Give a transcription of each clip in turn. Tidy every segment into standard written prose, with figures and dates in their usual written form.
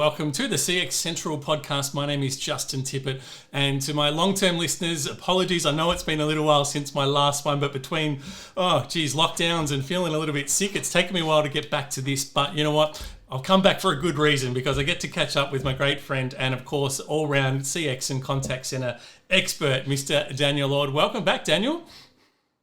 welcome to the CX Central podcast. My name is Justin Tippett, and to my long-term listeners, apologies. I know it's been a little while since my last one, but between, lockdowns and feeling a little bit sick, it's taken me a while to get back to this. But you know what? I'll come back for a good reason, because I get to catch up with my great friend and, of course, all-round CX and contact center expert, Mr. Daniel Lord. Welcome back, Daniel.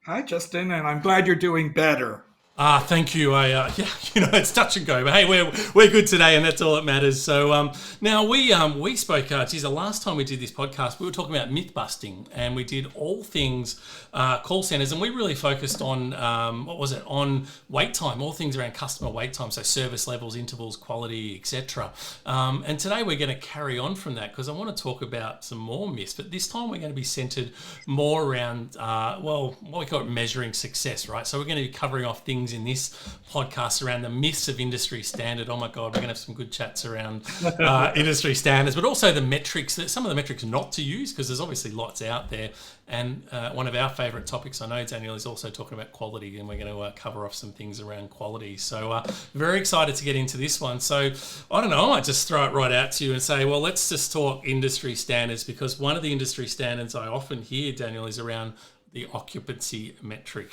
Hi, Justin, and I'm glad you're doing better. Thank you. It's touch and go, but hey, we're good today, and that's all that matters. So now we spoke. The last time we did this podcast, we were talking about mythbusting, and we did all things call centers, and we really focused on on wait time, all things around customer wait time, so service levels, intervals, quality, etc. And today we're going to carry on from that, because I want to talk about some more myths, but this time we're going to be centered more around what we call it measuring success, right? So we're going to be covering off things in this podcast around the myths of industry standard. Oh my God, we're going to have some good chats around industry standards, but also the metrics, some of the metrics not to use, because there's obviously lots out there. And one of our favourite topics, I know, Daniel, is also talking about quality, and we're going to cover off some things around quality. So very excited to get into this one. So I don't know, I might just throw it right out to you and say, well, let's just talk industry standards, because one of the industry standards I often hear, Daniel, is around the occupancy metric.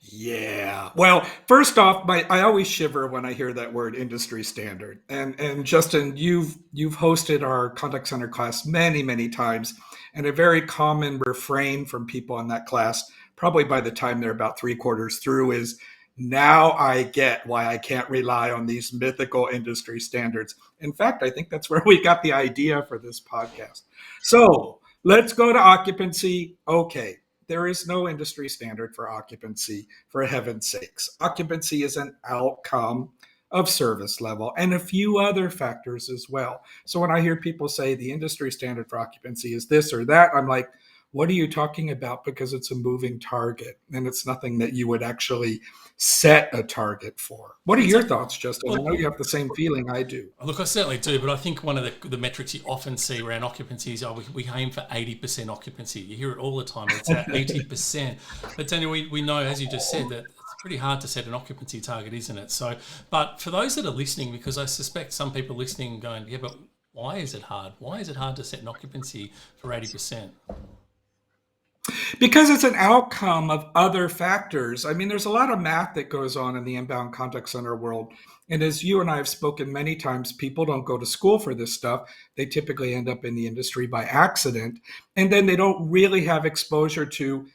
Yeah. Well, first off, I always shiver when I hear that word industry standard. And Justin, you've hosted our contact center class many, many times, and a very common refrain from people in that class, probably by the time they're about 3/4 through, is, now I get why I can't rely on these mythical industry standards. In fact, I think that's where we got the idea for this podcast. So let's go to occupancy. Okay. There is no industry standard for occupancy, for heaven's sakes. Occupancy is an outcome of service level and a few other factors as well. So when I hear people say the industry standard for occupancy is this or that, I'm like, what are you talking about? Because it's a moving target, and it's nothing that you would actually set a target for. What are your thoughts, Justin? I know you have the same feeling I do. Look, I certainly do, but I think one of the metrics you often see around occupancy is, we aim for 80% occupancy. You hear it all the time. It's at 80%. But Daniel, we know, as you just said, that it's pretty hard to set an occupancy target, isn't it? So, but for those that are listening, because I suspect some people listening going, yeah, but why is it hard? Why is it hard to set an occupancy for 80%? Because it's an outcome of other factors. I mean, there's a lot of math that goes on in the inbound contact center world. And as you and I have spoken many times, people don't go to school for this stuff. They typically end up in the industry by accident. And then they don't really have exposure to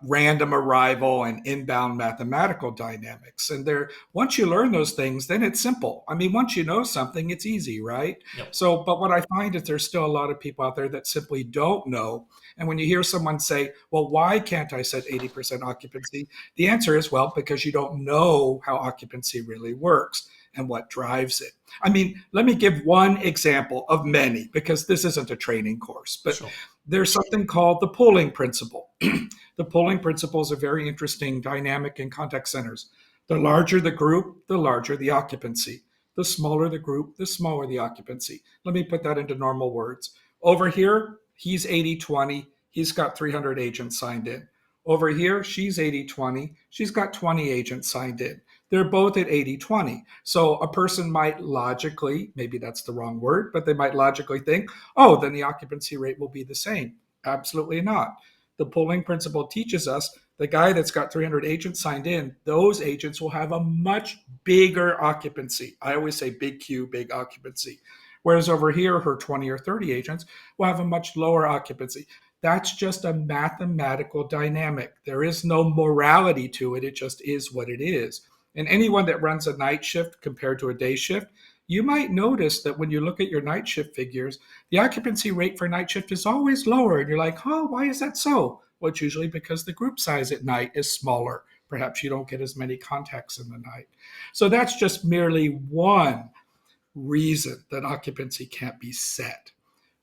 random arrival and inbound mathematical dynamics. And once you learn those things, then it's simple. I mean, once you know something, it's easy, right? Yep. So, but what I find is there's still a lot of people out there that simply don't know. And when you hear someone say, well, why can't I set 80% occupancy? The answer is, well, because you don't know how occupancy really works and what drives it. I mean, let me give one example of many, because this isn't a training course, but sure. There's something called the pooling principle. The pooling principle is a very interesting dynamic in contact centers. The larger the group, the larger the occupancy. The smaller the group, the smaller the occupancy. Let me put that into normal words. Over here, he's 80-20. He's got 300 agents signed in. Over here, she's 80-20. She's got 20 agents signed in. They're both at 80-20. So a person might logically, maybe that's the wrong word, but they might logically think, oh, then the occupancy rate will be the same. Absolutely not. The pooling principle teaches us the guy that's got 300 agents signed in, those agents will have a much bigger occupancy. I always say big Q, big occupancy. Whereas over here, her 20 or 30 agents will have a much lower occupancy. That's just a mathematical dynamic. There is no morality to it. It just is what it is. And anyone that runs a night shift compared to a day shift, you might notice that when you look at your night shift figures, the occupancy rate for night shift is always lower. And you're like, why is that so? Well, it's usually because the group size at night is smaller. Perhaps you don't get as many contacts in the night. So that's just merely one reason that occupancy can't be set.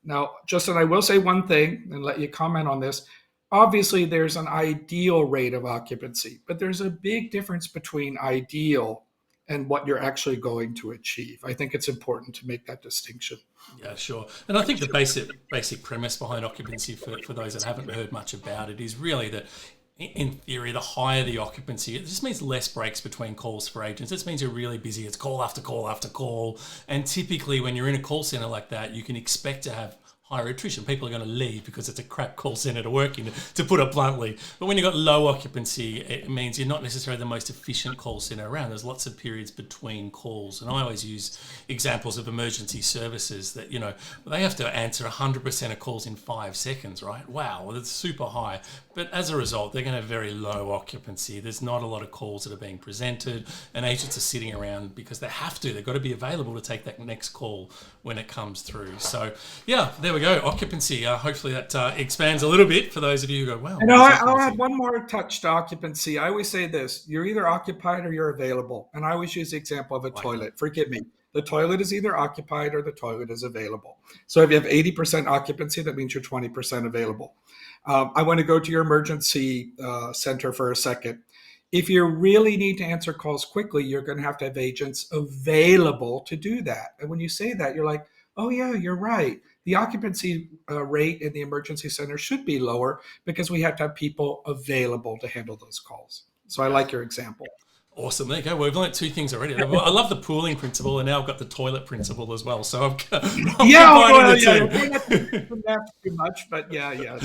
Now, Justin, I will say one thing and let you comment on this. Obviously, there's an ideal rate of occupancy, but there's a big difference between ideal and what you're actually going to achieve. I think it's important to make that distinction. Yeah, sure. And I think the basic premise behind occupancy, for those that haven't heard much about it, is really that In theory, the higher the occupancy, it just means less breaks between calls for agents. This means you're really busy. It's call after call after call. And typically, when you're in a call center like that, you can expect to have higher attrition. People are going to leave because it's a crap call center to work in, to put it bluntly. But when you've got low occupancy, it means you're not necessarily the most efficient call center around. There's lots of periods between calls. And I always use examples of emergency services that, they have to answer 100% of calls in 5 seconds, right? Wow, well, that's super high. But as a result, they're going to have very low occupancy. There's not a lot of calls that are being presented, and agents are sitting around because they have to. They've got to be available to take that next call when it comes through. So, yeah, there we go. Occupancy. Hopefully that expands a little bit for those of you who go, wow. And I'll add one more touch to occupancy. I always say this: you're either occupied or you're available. And I always use the example of a toilet. Forgive me. The toilet is either occupied or the toilet is available. So if you have 80% occupancy, that means you're 20% available. I want to go to your emergency center for a second. If you really need to answer calls quickly, you're going to have agents available to do that. And when you say that, you're like, oh, yeah, you're right. The occupancy rate in the emergency center should be lower because we have to have people available to handle those calls. So I like your example. Awesome. There you go. Well, we've learned 2 things already. I love the pooling principle, and now I've got the toilet principle as well. So I'm combining the 2. Not too much, but yeah.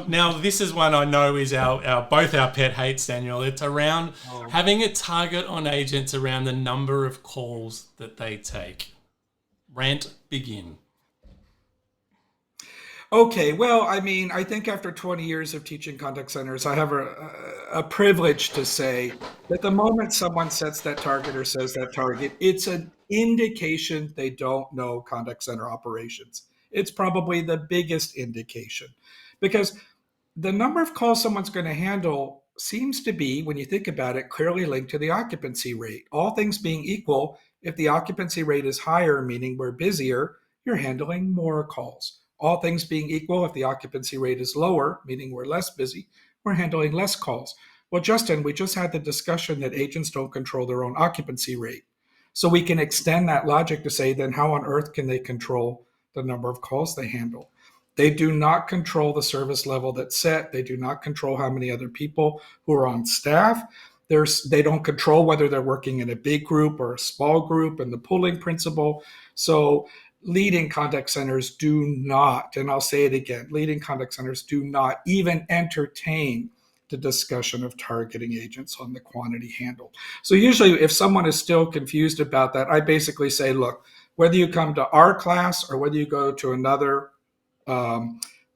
Now, this is one I know is both our pet hates, Daniel. It's around having a target on agents around the number of calls that they take. Rant, begin. Okay, well, I mean, I think after 20 years of teaching contact centers, I have a privilege to say that the moment someone sets that target or says that target, it's an indication they don't know contact center operations. It's probably the biggest indication because the number of calls someone's going to handle seems to be, when you think about it, clearly linked to the occupancy rate. All things being equal, if the occupancy rate is higher, meaning we're busier, you're handling more calls. All things being equal, if the occupancy rate is lower, meaning we're less busy, we're handling less calls. Well, Justin, we just had the discussion that agents don't control their own occupancy rate. So we can extend that logic to say, then how on earth can they control the number of calls they handle? They do not control the service level that's set. They do not control how many other people who are on staff. They don't control whether they're working in a big group or a small group and the pooling principle. So leading contact centers do not, and I'll say it again, leading contact centers do not even entertain the discussion of targeting agents on the quantity handled. So usually if someone is still confused about that, I basically say, look, whether you come to our class or whether you go to another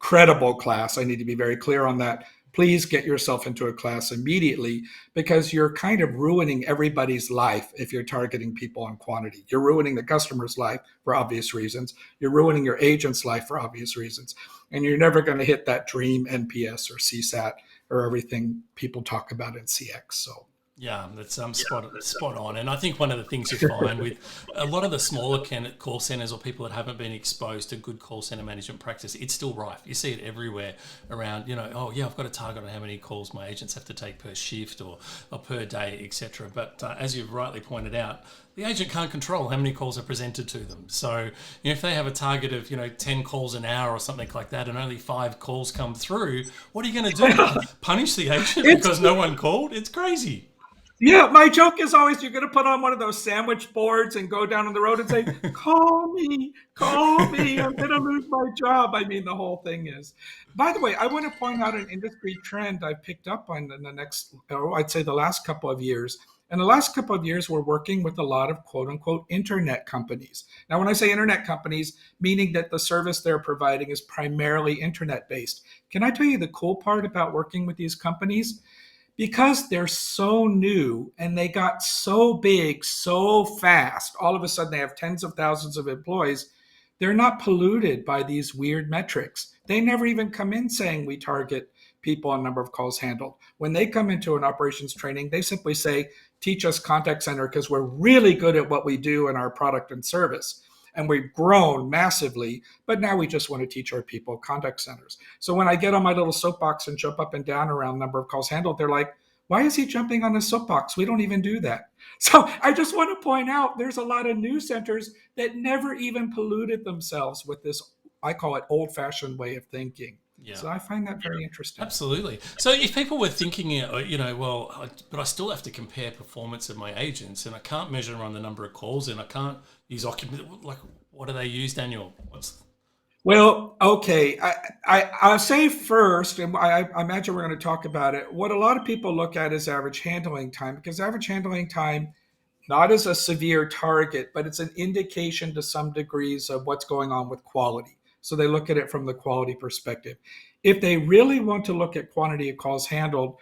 credible class, I need to be very clear on that. Please get yourself into a class immediately because you're kind of ruining everybody's life if you're targeting people on quantity. You're ruining the customer's life for obvious reasons. You're ruining your agent's life for obvious reasons. And you're never going to hit that dream NPS or CSAT or everything people talk about in CX. So. Yeah, that's spot on. And I think one of the things you find with a lot of the smaller call centers or people that haven't been exposed to good call center management practice, it's still rife. You see it everywhere around, I've got a target on how many calls my agents have to take per shift or per day, etc. But as you've rightly pointed out, the agent can't control how many calls are presented to them. So if they have a target of 10 calls an hour or something like that, and only 5 calls come through, what are you going to do? Punish the agent because no one called? It's crazy. Yeah, my joke is always you're going to put on one of those sandwich boards and go down on the road and say, call me, I'm going to lose my job. I mean, the whole thing is. By the way, I want to point out an industry trend I picked up on in the last couple of years. In the last couple of years, we're working with a lot of quote unquote internet companies. Now, when I say internet companies, meaning that the service they're providing is primarily internet based. Can I tell you the cool part about working with these companies? Because they're so new and they got so big so fast, all of a sudden they have tens of thousands of employees, they're not polluted by these weird metrics. They never even come in saying we target people on number of calls handled. When they come into an operations training, they simply say, teach us contact center because we're really good at what we do in our product and service. And we've grown massively, but now we just want to teach our people contact centers. So when I get on my little soapbox and jump up and down around number of calls handled, they're like, why is he jumping on a soapbox? We don't even do that. So I just want to point out there's a lot of new centers that never even polluted themselves with this, I call it old-fashioned way of thinking. Yeah. So I find that very interesting. Absolutely. So if people were thinking, but I still have to compare performance of my agents, and I can't measure on the number of calls, and I can't use occupancy. Like, what do they use, Daniel? What's Well, okay. I'll say first, and I imagine we're going to talk about it. What a lot of people look at is average handling time, because average handling time, not as a severe target, but it's an indication to some degrees of what's going on with quality. So they look at it from the quality perspective. If they really want to look at quantity of calls handled,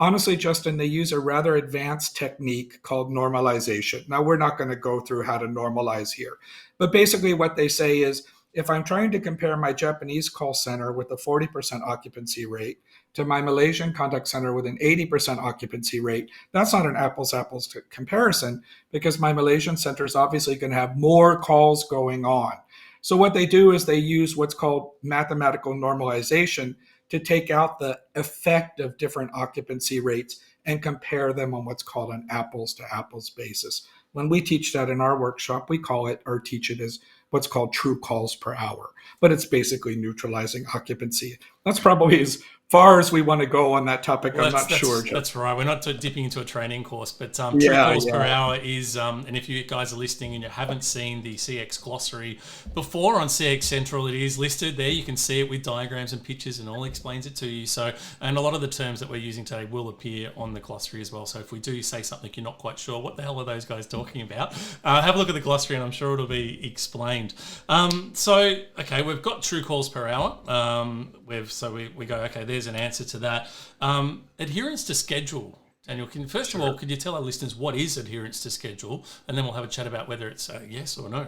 honestly, Justin, they use a rather advanced technique called normalization. Now, we're not going to go through how to normalize here, but basically, what they say is if I'm trying to compare my Japanese call center with a 40% occupancy rate to my Malaysian contact center with an 80% occupancy rate, that's not an apples apples comparison, because my Malaysian center is obviously going to have more calls going on. So, what they do is they use what's called mathematical normalization to take out the effect of different occupancy rates and compare them on what's called an apples to apples basis. When we teach that in our workshop, we call it or teach it as what's called true calls per hour, but it's basically neutralizing occupancy. That's probably as far as we want to go on that topic. Well, I'm not sure. That's right. We're not dipping into a training course, but true Yeah, calls per yeah. hour is, and if you guys are listening and you haven't seen the CX glossary before on CX Central, it is listed there. You can see it with diagrams and pictures and all explains it to you. So, and a lot of the terms that we're using today will appear on the glossary as well. So if we do say something you're not quite sure, what the hell are those guys talking about? Have a look at the glossary and I'm sure it'll be explained. Okay, we've got true calls per hour. We go, okay, there's an answer to that. Adherence to schedule. Daniel, first of all, could you tell our listeners what is adherence to schedule? And then we'll have a chat about whether it's a yes or no.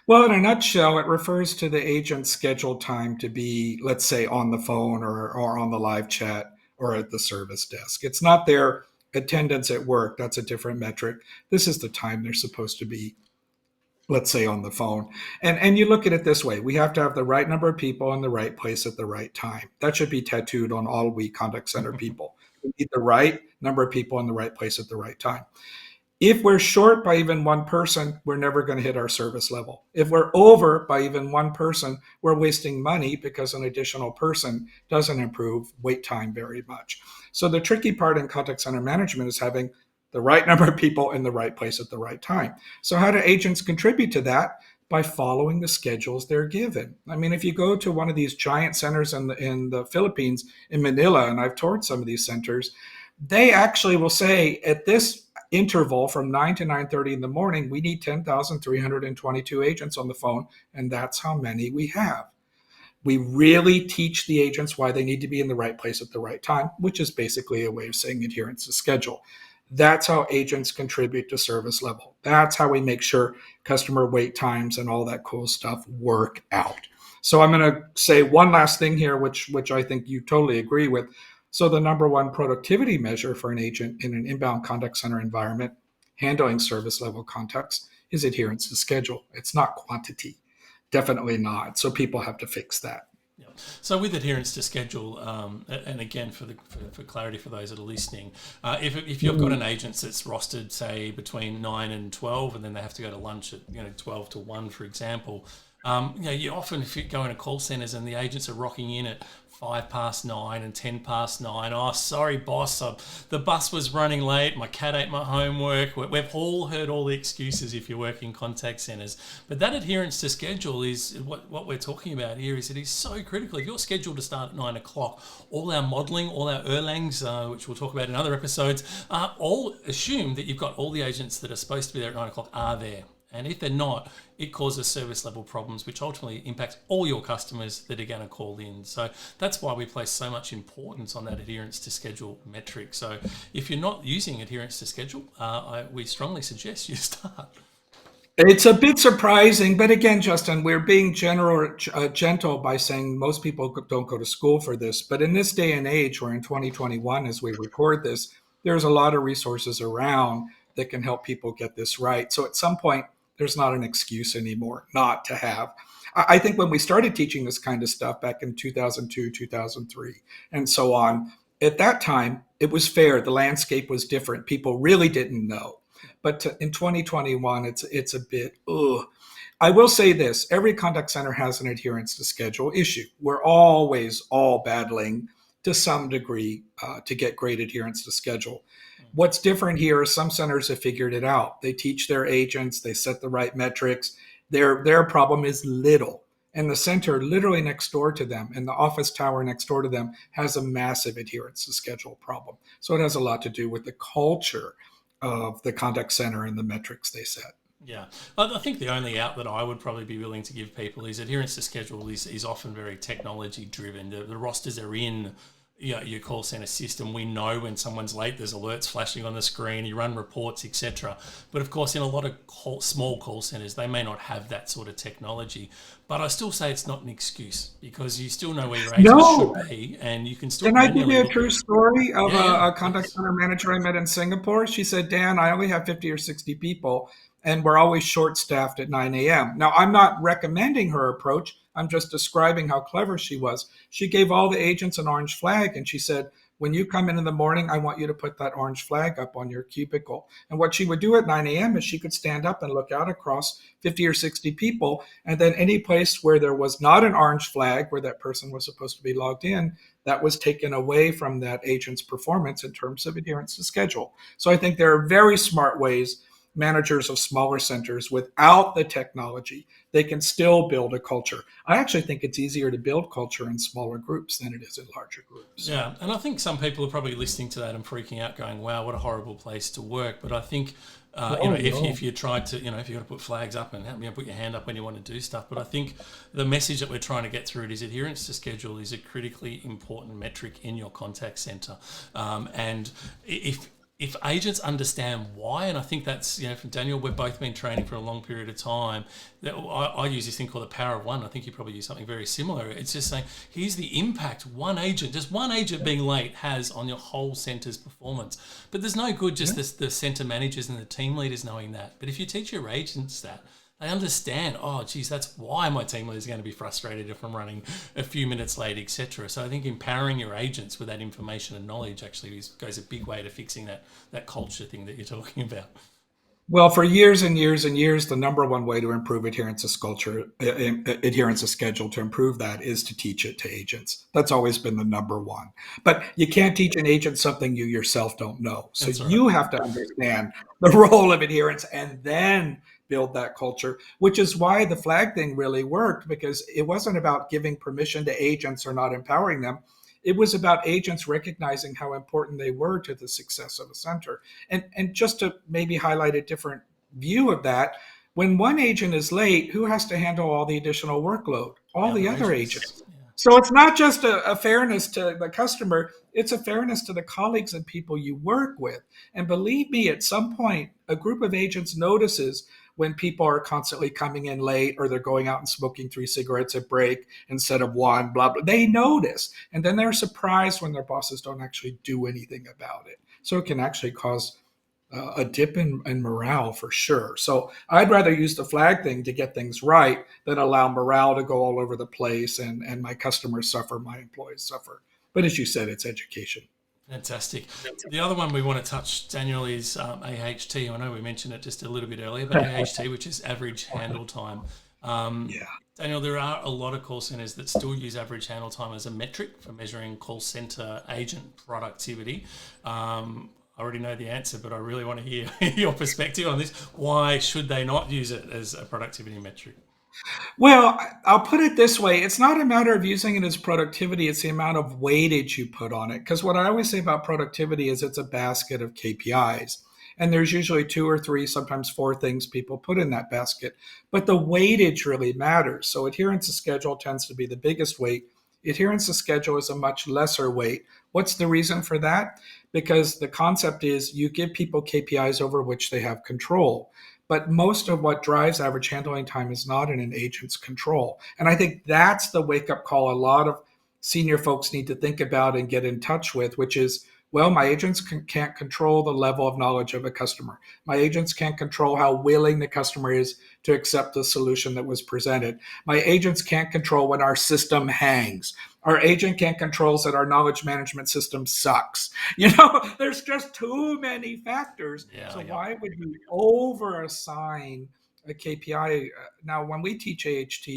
Well, in a nutshell, it refers to the agent's scheduled time to be, let's say, on the phone or on the live chat or at the service desk. It's not their attendance at work. That's a different metric. This is the time they're supposed to be, let's say, on the phone. And you look at it this way: we have to have the right number of people in the right place at the right time. That should be tattooed on all we contact center people. We need the right number of people in the right place at the right time. If we're short by even one person, we're never going to hit our service level. If we're over by even one person, we're wasting money because an additional person doesn't improve wait time very much. So the tricky part in contact center management is having the right number of people in the right place at the right time. So how do agents contribute to that? By following the schedules they're given. I mean, if you go to one of these giant centers in the Philippines, in Manila, and I've toured some of these centers, they actually will say at this interval from 9 to 9:30 in the morning, we need 10,322 agents on the phone, and that's how many we have. We really teach the agents why they need to be in the right place at the right time, which is basically a way of saying adherence to schedule. That's how agents contribute to service level. That's how we make sure customer wait times and all that cool stuff work out. So I'm going to say one last thing here, which I think you totally agree with. So the number one productivity measure for an agent in an inbound contact center environment handling service level contacts is adherence to schedule. It's not quantity. Definitely not. So people have to fix that. Yeah. So with adherence to schedule, and again for clarity for those that are listening, if you've got an agent that's rostered say between 9 and 12, and then they have to go to lunch at 12 to 1, for example, you often, if you go into call centers and the agents are rocking in at 9:05 and 9:10. Oh, sorry, boss. The bus was running late. My cat ate my homework. We've all heard all the excuses if you work in contact centers. But that adherence to schedule is what we're talking about here. Is it is so critical. If you're scheduled to start at 9 o'clock, all our modelling, all our Erlangs, which we'll talk about in other episodes, all assume that you've got all the agents that are supposed to be there at 9 o'clock are there. And if they're not, it causes service level problems, which ultimately impacts all your customers that are going to call in. So that's why we place so much importance on that adherence to schedule metric. So if you're not using adherence to schedule, we strongly suggest you start. It's a bit surprising, but again, Justin, we're being gentle by saying most people don't go to school for this. But in this day and age, we're in 2021 as we record this, there's a lot of resources around that can help people get this right. So at some point, there's not an excuse anymore not to have. I think when we started teaching this kind of stuff back in 2002, 2003, and so on, at that time, it was fair. The landscape was different. People really didn't know. But in 2021, it's a bit, ugh. I will say this, every contact center has an adherence to schedule issue. We're always all battling to some degree to get great adherence to schedule. What's different here is some centers have figured it out. They teach their agents, they set the right metrics. Their problem is little. And the center literally next door to them, and the office tower next door to them, has a massive adherence to schedule problem. So it has a lot to do with the culture of the contact center and the metrics they set. Yeah, I think the only out that I would probably be willing to give people is adherence to schedule is often very technology driven. The rosters are in your call center system. We know when someone's late, there's alerts flashing on the screen, you run reports, etc. But of course, in a lot of small call centers, they may not have that sort of technology. But I still say it's not an excuse, because you still know where your agents should be, and you can still. Can I give you a true story of a contact center manager I met in Singapore? She said, Dan, I only have 50 or 60 people, and we're always short-staffed at 9 a.m. Now, I'm not recommending her approach. I'm just describing how clever she was. She gave all the agents an orange flag, and she said, when you come in the morning, I want you to put that orange flag up on your cubicle. And what she would do at 9 a.m. is she could stand up and look out across 50 or 60 people, and then any place where there was not an orange flag, where that person was supposed to be logged in, that was taken away from that agent's performance in terms of adherence to schedule. So I think there are very smart ways managers of smaller centers, without the technology, they can still build a culture. I actually think it's easier to build culture in smaller groups than it is in larger groups. Yeah, and I think some people are probably listening to that and freaking out, going, wow, what a horrible place to work. But I think, if you tried to, if you're going to put flags up and put your hand up when you want to do stuff. But I think the message that we're trying to get through is adherence to schedule is a critically important metric in your contact center. And if agents understand why, and I think that's, from Daniel, we've both been training for a long period of time, that I use this thing called the power of one. I think you probably use something very similar. It's just saying, here's the impact just one agent being late has on your whole center's performance. But there's no good just the center managers and the team leaders knowing that. But if you teach your agents that, they understand, that's why my team leader is going to be frustrated if I'm running a few minutes late, etc. So I think empowering your agents with that information and knowledge actually goes a big way to fixing that culture thing that you're talking about. Well, for years and years and years, the number one way to improve adherence to schedule, to improve that, is to teach it to agents. That's always been the number one. But you can't teach an agent something you yourself don't know. So you have to understand the role of adherence and then build that culture, which is why the flag thing really worked, because it wasn't about giving permission to agents or not empowering them. It was about agents recognizing how important they were to the success of a center. And just to maybe highlight a different view of that, when one agent is late, who has to handle all the additional workload? All the other agents. Yeah. So it's not just a fairness to the customer, it's a fairness to the colleagues and people you work with. And believe me, at some point, a group of agents notices when people are constantly coming in late, or they're going out and smoking 3 cigarettes at break instead of 1, blah, blah. They notice. And then they're surprised when their bosses don't actually do anything about it. So it can actually cause a dip in morale for sure. So I'd rather use the flag thing to get things right than allow morale to go all over the place and my customers suffer, my employees suffer. But as you said, it's education. Fantastic. The other one we want to touch, Daniel, is AHT. I know we mentioned it just a little bit earlier, but AHT, which is average handle time. Daniel, there are a lot of call centers that still use average handle time as a metric for measuring call center agent productivity. I already know the answer, but I really want to hear your perspective on this. Why should they not use it as a productivity metric? Well, I'll put it this way. It's not a matter of using it as productivity. It's the amount of weightage you put on it. Because what I always say about productivity is it's a basket of KPIs. And there's usually 2 or 3, sometimes 4 things people put in that basket. But the weightage really matters. So adherence to schedule tends to be the biggest weight. Adherence to schedule is a much lesser weight. What's the reason for that? Because the concept is you give people KPIs over which they have control. But most of what drives average handling time is not in an agent's control. And I think that's the wake-up call a lot of senior folks need to think about and get in touch with, which is Well, my agents can't control the level of knowledge of a customer. My agents can't control how willing the customer is to accept the solution that was presented. My agents can't control when our system hangs. Our agent can't control that our knowledge management system sucks. There's just too many factors. Yeah, So yeah. why would you over assign a KPI? Now, when we teach AHT,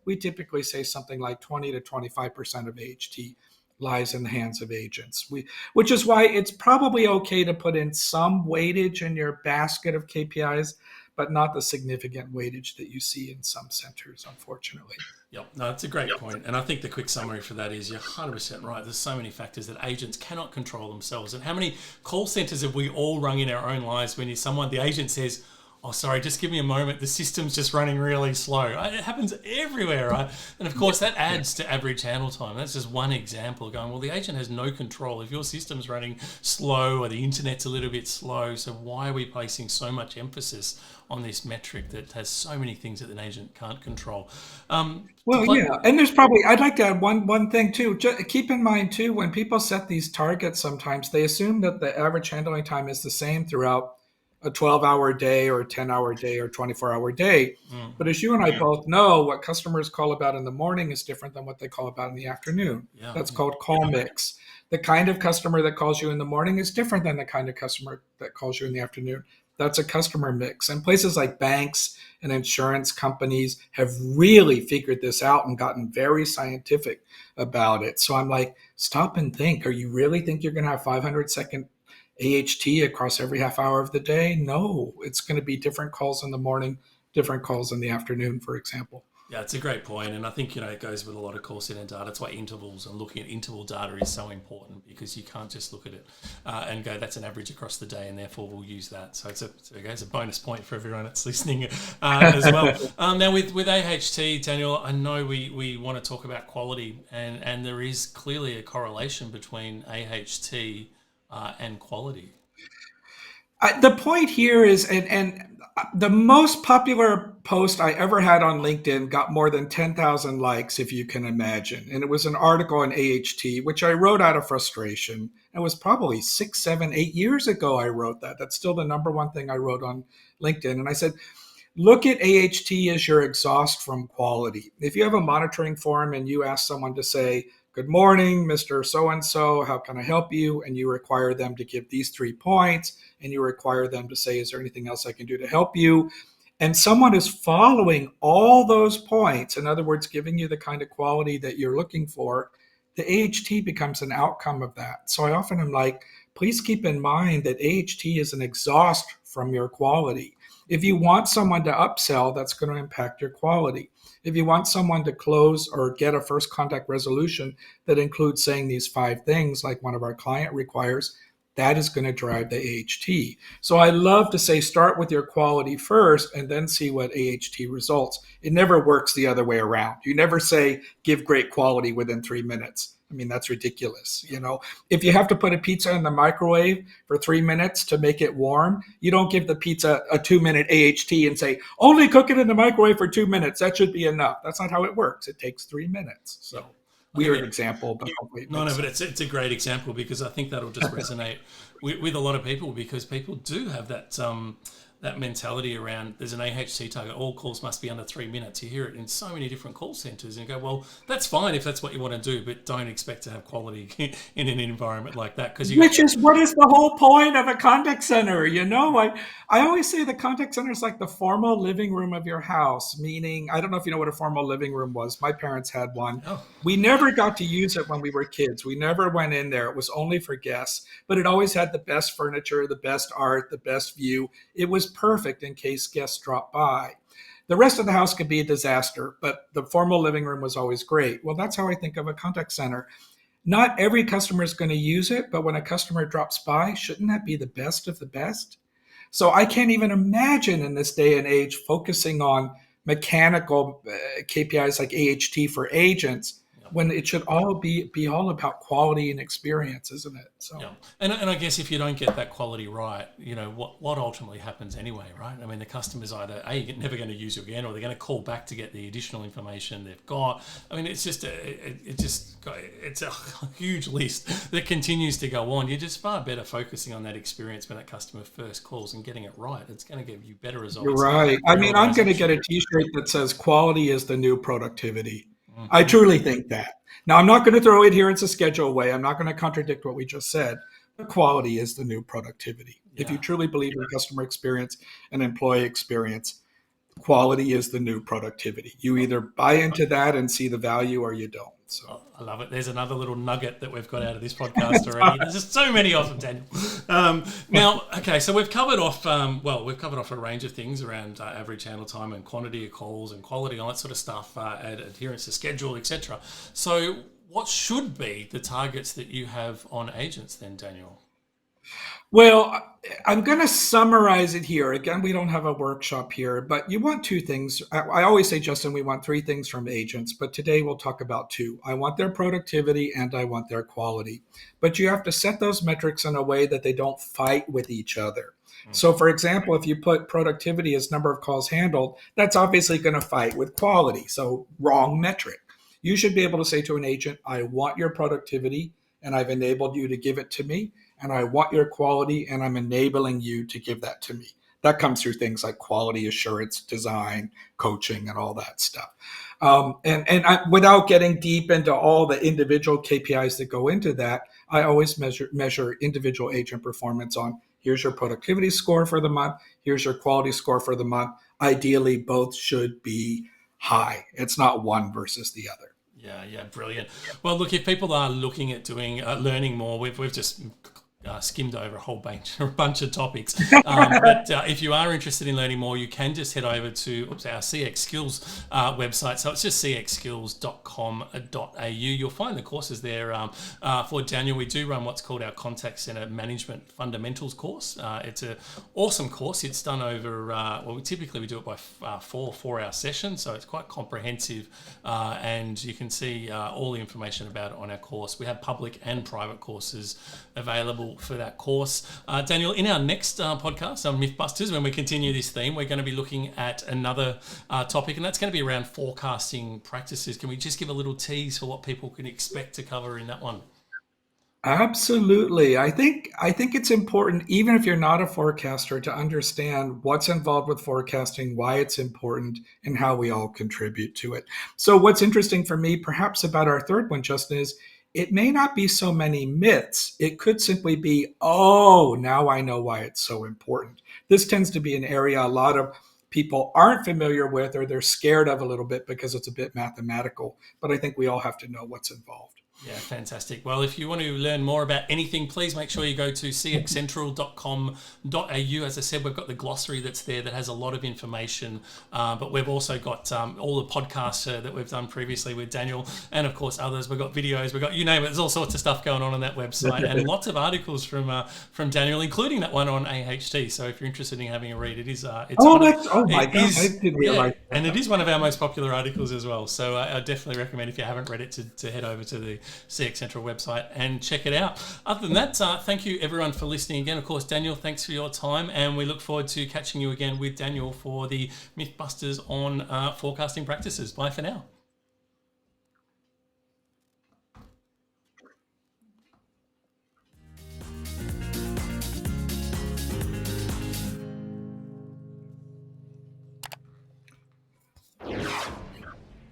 we typically say something like 20 to 25% of AHT lies in the hands of agents. Which is why it's probably okay to put in some weightage in your basket of KPIs, but not the significant weightage that you see in some centers, unfortunately. Yep, no, that's a great point. And I think the quick summary for that is you're 100% right. There's so many factors that agents cannot control themselves. And how many call centers have we all rung in our own lives when the agent says, oh, sorry, just give me a moment. The system's just running really slow. It happens everywhere, right? And of course, that adds to average handle time. That's just one example going, well, the agent has no control. If your system's running slow or the internet's a little bit slow, so why are we placing so much emphasis on this metric that has so many things that an agent can't control? Yeah, and there's probably, I'd like to add one thing too. Just keep in mind too, when people set these targets, sometimes they assume that the average handling time is the same throughout a 12-hour day or a 10-hour day or 24-hour day. But as you and I both know, what customers call about in the morning is different than what they call about in the afternoon. That's called call mix. The kind of customer that calls you in the morning is different than the kind of customer that calls you in the afternoon. That's a customer mix. And places like banks and insurance companies have really figured this out and gotten very scientific about it. So I'm like, stop and think. Are you really think you're going to have 500-second AHT across every half hour of the day? No, it's going to be different calls in the morning, different calls in the afternoon, for example. Yeah, it's a great point, and I think it goes with a lot of call center data. That's why intervals and looking at interval data is so important, because you can't just look at it and go, that's an average across the day, and therefore we'll use that. So it's a bonus point for everyone that's listening as well. Now with AHT, Daniel, I know we want to talk about quality, and there is clearly a correlation between AHT and quality. The point here is, and the most popular post I ever had on LinkedIn got more than 10,000 likes, if you can imagine. And it was an article on AHT, which I wrote out of frustration. It was probably 6, 7, 8 years ago I wrote that. That's still the number one thing I wrote on LinkedIn. And I said, look at AHT as your exhaust from quality. If you have a monitoring form and you ask someone to say, good morning, Mr. So-and-so, how can I help you? And you require them to give these 3 points, and you require them to say, is there anything else I can do to help you? And someone is following all those points, in other words, giving you the kind of quality that you're looking for, the AHT becomes an outcome of that. So I often am like, please keep in mind that AHT is an exhaust from your quality. If you want someone to upsell, that's going to impact your quality. If you want someone to close or get a first contact resolution that includes saying these 5 things, like one of our client requires, that is going to drive the AHT. So I love to say, start with your quality first and then see what AHT results. It never works the other way around. You never say, give great quality within 3 minutes. I mean, that's ridiculous. If you have to put a pizza in the microwave for 3 minutes to make it warm, you don't give the pizza a 2-minute AHT and say, only cook it in the microwave for 2 minutes. That should be enough. That's not how it works. It takes 3 minutes. So weird example, but hopefully but it's a great example, because I think that'll just resonate with a lot of people, because people do have that that mentality around, there's an AHT target, all calls must be under 3 minutes. You hear it in so many different call centers and you go, well, that's fine if that's what you want to do, but don't expect to have quality in an environment like that. Which is what is the whole point of a contact center? I always say the contact center is like the formal living room of your house, meaning, I don't know if you know what a formal living room was. My parents had one. Oh. We never got to use it when we were kids. We never went in there. It was only for guests, but it always had the best furniture, the best art, the best view. It was perfect in case guests dropped by. The rest of the house could be a disaster, but the formal living room was always great. Well, that's how I think of a contact center. Not every customer is going to use it, but when a customer drops by, shouldn't that be the best of the best? So I can't even imagine in this day and age focusing on mechanical KPIs like AHT for agents when it should all be all about quality and experience, isn't it? So Yeah, and I guess if you don't get that quality right, what ultimately happens anyway, right? I mean, the customer's either never going to use you again, or they're going to call back to get the additional information they've got. I mean, it's a huge list that continues to go on. You're just far better focusing on that experience when that customer first calls and getting it right. It's going to give you better results. you're right. I mean, I'm going to get a T-shirt that says "Quality is the new productivity." I truly think that. Now, I'm not going to throw adherence a schedule away. I'm not going to contradict what we just said. But quality is the new productivity. Yeah. If you truly believe in customer experience and employee experience, quality is the new productivity. You either buy into that and see the value, or you don't. So I love it. There's another little nugget that we've got out of this podcast already. There's just so many of them, Daniel. Now, okay, so we've covered off. We've covered off a range of things around average handle time and quantity of calls and quality, all that sort of stuff, adherence to schedule, etc. So, what should be the targets that you have on agents, then, Daniel? well, I'm going to summarize it here. Again, we don't have a workshop here, but you want two things. I always say, Justin, we want three things from agents, but today we'll talk about two. I want their productivity and I want their quality. But you have to set those metrics in a way that they don't fight with each other. So, for example, if you put productivity as number of calls handled, that's obviously going to fight with quality. So, wrong metric. You should be able to say to an agent, I want your productivity and I've enabled you to give it to me. And I want your quality and I'm enabling you to give that to me. That comes through things like quality assurance, design, coaching, and all that stuff. Without getting deep into all the individual KPIs that go into that, I always measure individual agent performance on here's your productivity score for the month, here's your quality score for the month. Ideally, both should be high. It's not one versus the other. Yeah, brilliant. Well, look, if people are looking at doing learning more, we've just skimmed over a whole bunch of topics. But if you are interested in learning more, you can just head over to our CX Skills website. So it's just cxskills.com.au. You'll find the courses there. For Daniel, we do run what's called our Contact Center Management Fundamentals course. It's an awesome course. It's done over, typically we do it by 4-hour sessions. So it's quite comprehensive. And you can see all the information about it on our course. We have public and private courses available for that course. Daniel, in our next podcast on Mythbusters, when we continue this theme, we're going to be looking at another topic, and that's going to be around forecasting practices. Can we just give a little tease for what people can expect to cover in that one? Absolutely. I think it's important, even if you're not a forecaster, to understand what's involved with forecasting, why it's important, and how we all contribute to it. So what's interesting for me, perhaps about our third one, Justin, is it may not be so many myths. It could simply be, oh, now I know why it's so important. This tends to be an area a lot of people aren't familiar with, or they're scared of a little bit because it's a bit mathematical. But I think we all have to know what's involved. Yeah, fantastic. Well, if you want to learn more about anything, please make sure you go to cxcentral.com.au. As I said, we've got the glossary that's there that has a lot of information, but we've also got all the podcasts that we've done previously with Daniel, and of course others. We've got videos, we've got, you name it, there's all sorts of stuff going on that website, and lots of articles from Daniel, including that one on AHT. So if you're interested in having a read, it is. I didn't realize. And it is one of our most popular articles as well. So I definitely recommend, if you haven't read it, to head over to the CX Central website and check it out. Other than that, thank you everyone for listening again. Of course, Daniel, thanks for your time, and we look forward to catching you again with Daniel for the Mythbusters on forecasting practices. Bye for now.